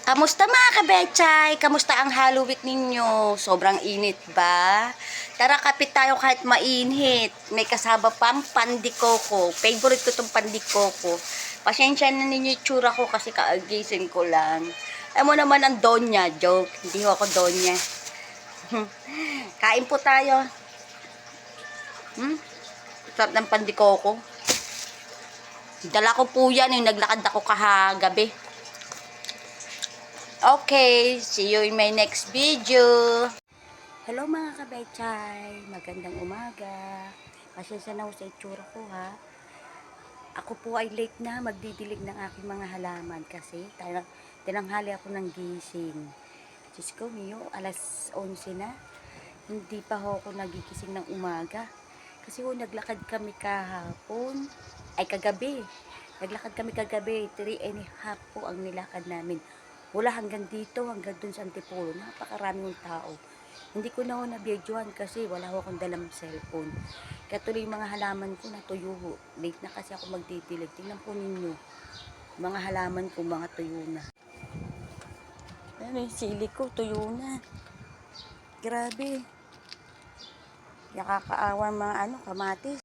Kamusta mga kabechay? Kamusta ang Halloween ninyo? Sobrang init ba? Tara, kapit tayo kahit mainit. May kasama pang pandikoko. Favorite ko tong pandikoko. Pasensya na ninyo yung tsura ko kasi kaagising ko lang. Alam mo naman ang donya, joke. Hindi ho ako donya. Kain po tayo. Sarap ng pandikoko. Dala ko po yan yung naglakad ako kahagabi. Okay, see you in my next video. Hello mga kabechay, magandang umaga. Pasensya na ho sa itsura ko ha. Ako po ay late na magdidilig ng aking mga halaman kasi tinanghali ako ng gising. Diyos ko, Mio, alas 11 na. Hindi pa ho ako nagigising ng umaga. Kasi ho, naglakad kami kahapon. Ay, kagabi. Naglakad kami kagabi. 3.5 po ang nilakad namin. Wala hanggang dito, hanggang dun sa Antipolo. Napakaraming tao. Hindi ko na ho na-videoan kasi wala ho akong dalang cellphone. Kaya tuloy yung mga halaman ko natuyo ho. Late na kasi ako magdidilig. Tingnan po ninyo. Mga halaman ko, mga tuyo na. Ano yung sili ko, tuyo na. Grabe. Nakakaawa mga kamatis.